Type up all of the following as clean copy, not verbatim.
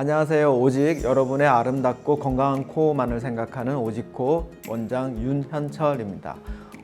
안녕하세요. 오직 여러분의 아름답고 건강한 코만을 생각하는 오직코 원장 윤현철입니다.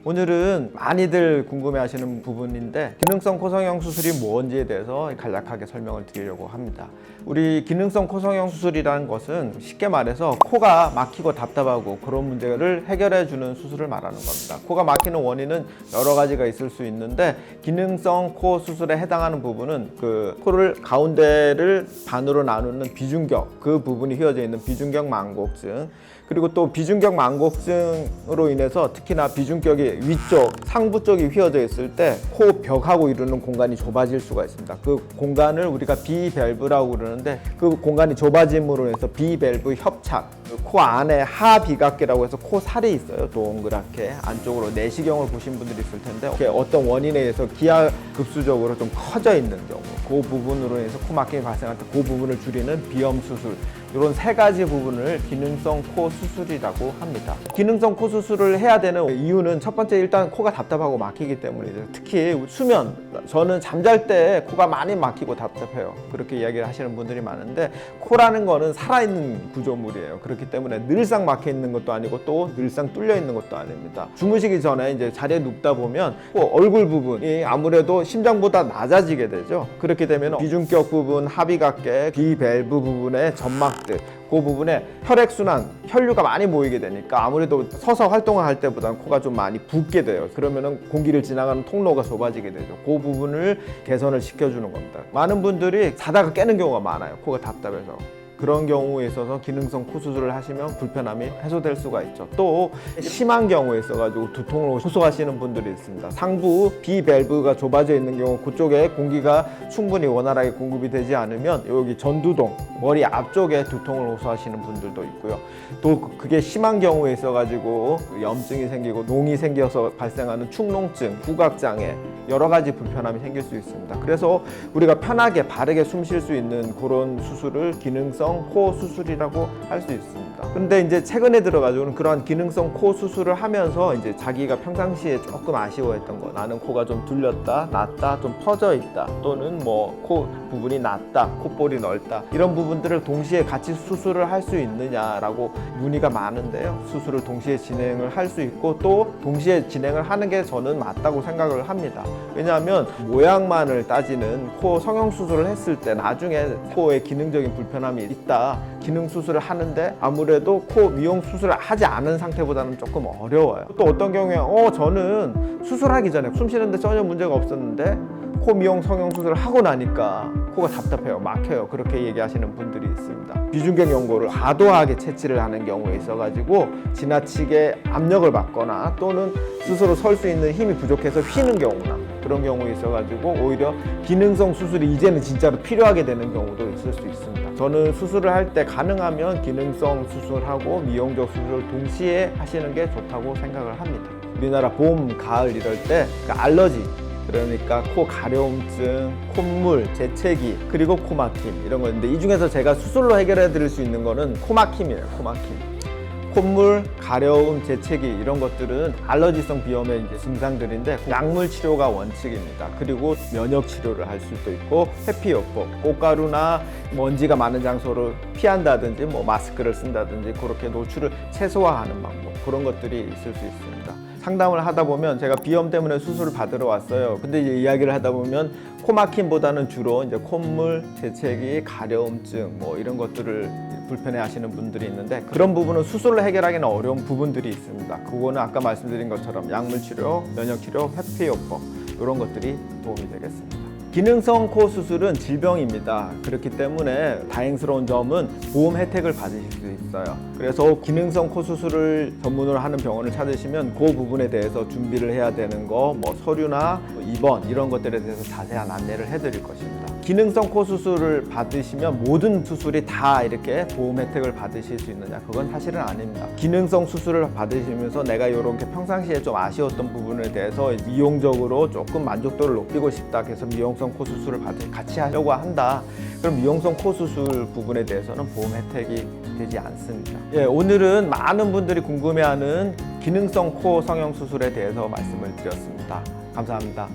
오늘은 많이들 궁금해하시는 부분인데 기능성 코성형 수술이 뭔지에 대해서 간략하게 설명을 드리려고 합니다. 우리 기능성 코성형 수술이라는 것은 쉽게 말해서 코가 막히고 답답하고 그런 문제를 해결해 주는 수술을 말하는 겁니다. 코가 막히는 원인은 여러 가지가 있을 수 있는데 기능성 코 수술에 해당하는 부분은 그 코를 가운데를 반으로 나누는 비중격, 그 부분이 휘어져 있는 비중격 망곡증, 그리고 또 비중격 망곡증으로 인해서 특히나 비중격이 위쪽, 상부 쪽이 휘어져 있을 때 코 벽하고 이루는 공간이 좁아질 수가 있습니다. 그 공간을 우리가 비밸브라고 그러는데 그 공간이 좁아짐으로 해서 비밸브 협착, 코 안에 하비각계라고 해서 코 살이 있어요. 동그랗게 안쪽으로 내시경을 보신 분들이 있을 텐데 어떤 원인에 의해서 기하급수적으로 좀 커져 있는 경우, 그 부분으로 해서 코 막힘이 발생할 때 그 부분을 줄이는 비염 수술, 이런 세 가지 부분을 기능성 코 수술이라고 합니다. 기능성 코 수술을 해야 되는 이유는 첫 번째, 일단 코가 답답하고 막히기 때문이죠. 특히 수면, 저는 잠잘 때 코가 많이 막히고 답답해요. 그렇게 이야기를 하시는 분들이 많은데 코라는 거는 살아있는 구조물이에요. 그렇기 때문에 늘상 막혀 있는 것도 아니고 또 늘상 뚫려 있는 것도 아닙니다. 주무시기 전에 이제 자리에 눕다 보면 얼굴 부분이 아무래도 심장보다 낮아지게 되죠. 그렇게 되면 비중격 부분, 하비각계, 비밸브 부분의 점막들, 그 부분에 혈액순환, 혈류가 많이 모이게 되니까 아무래도 서서 활동을 할 때보다는 코가 좀 많이 붓게 돼요. 그러면은 공기를 지나가는 통로가 좁아지게 되죠. 그 부분을 개선을 시켜주는 겁니다. 많은 분들이 자다가 깨는 경우가 많아요. 코가 답답해서. 그런 경우에 있어서 기능성 코 수술을 하시면 불편함이 해소될 수가 있죠. 또 심한 경우에 있어가지고 두통을 호소하시는 분들이 있습니다. 상부 비밸브가 좁아져 있는 경우, 그쪽에 공기가 충분히 원활하게 공급이 되지 않으면 여기 전두동, 머리 앞쪽에 두통을 호소하시는 분들도 있고요. 또 그게 심한 경우에 있어가지고 염증이 생기고 농이 생겨서 발생하는 축농증, 후각장애, 여러 가지 불편함이 생길 수 있습니다. 그래서 우리가 편하게 바르게 숨 쉴 수 있는 그런 수술을 기능성 코 수술이라고 할 수 있습니다. 근데 이제 최근에 들어가지고는 그러한 기능성 코 수술을 하면서 이제 자기가 평상시에 조금 아쉬워했던 거, 나는 코가 좀 둘렸다, 낮다, 좀 퍼져 있다, 또는 뭐 코 부분이 낮다, 콧볼이 넓다, 이런 부분들을 동시에 같이 수술을 할 수 있느냐라고 문의가 많은데요. 수술을 동시에 진행을 할 수 있고 또 동시에 진행을 하는 게 저는 맞다고 생각을 합니다. 왜냐하면 모양만을 따지는 코 성형 수술을 했을 때 나중에 코에 기능적인 불편함이 있다, 기능 수술을 하는데 아무래도 코 미용 수술을 하지 않은 상태보다는 조금 어려워요. 또 어떤 경우에 저는 수술하기 전에 숨 쉬는데 전혀 문제가 없었는데 코 미용 성형 수술을 하고 나니까 코가 답답해요, 막혀요, 그렇게 얘기하시는 분들이 있습니다. 비중격 연골을 과도하게 채취를 하는 경우에 있어가지고 지나치게 압력을 받거나 또는 스스로 설 수 있는 힘이 부족해서 휘는 경우나 그런 경우에 있어가지고 오히려 기능성 수술이 이제는 진짜로 필요하게 되는 경우도 있을 수 있습니다. 저는 수술을 할 때 가능하면 기능성 수술하고 미용적 수술을 동시에 하시는 게 좋다고 생각을 합니다. 우리나라 봄, 가을 이럴 때 알러지, 그러니까 코 가려움증, 콧물, 재채기, 그리고 코막힘, 이런 거인데 이 중에서 제가 수술로 해결해 드릴 수 있는 거는 코막힘이에요. 코막힘. 콧물, 가려움, 재채기, 이런 것들은 알러지성 비염의 이제 증상들인데 약물 치료가 원칙입니다. 그리고 면역 치료를 할 수도 있고 회피요법, 꽃가루나 먼지가 많은 장소를 피한다든지 뭐 마스크를 쓴다든지 그렇게 노출을 최소화하는 방법, 그런 것들이 있을 수 있습니다. 상담을 하다 보면 제가 비염 때문에 수술을 받으러 왔어요. 근데 이제 이야기를 하다 보면 코막힘보다는 주로 이제 콧물, 재채기, 가려움증 뭐 이런 것들을 불편해 하시는 분들이 있는데 그런 부분은 수술로 해결하기는 어려운 부분들이 있습니다. 그거는 아까 말씀드린 것처럼 약물 치료, 면역 치료, 회피요법, 이런 것들이 도움이 되겠습니다. 기능성 코 수술은 질병입니다. 그렇기 때문에 다행스러운 점은 보험 혜택을 받으실 수 있어요. 그래서 기능성 코 수술을 전문으로 하는 병원을 찾으시면 그 부분에 대해서 준비를 해야 되는 거, 뭐 서류나 입원 이런 것들에 대해서 자세한 안내를 해드릴 것입니다. 기능성 코 수술을 받으시면 모든 수술이 다 이렇게 보험 혜택을 받으실 수 있느냐, 그건 사실은 아닙니다. 기능성 수술을 받으시면서 내가 이렇게 평상시에 좀 아쉬웠던 부분에 대해서 미용적으로 조금 만족도를 높이고 싶다 해서 미용성 코 수술을 같이 하려고 한다, 그럼 미용성 코 수술 부분에 대해서는 보험 혜택이 되지 않습니다. 오늘은 많은 분들이 궁금해하는 기능성 코 성형 수술에 대해서 말씀을 드렸습니다. 감사합니다.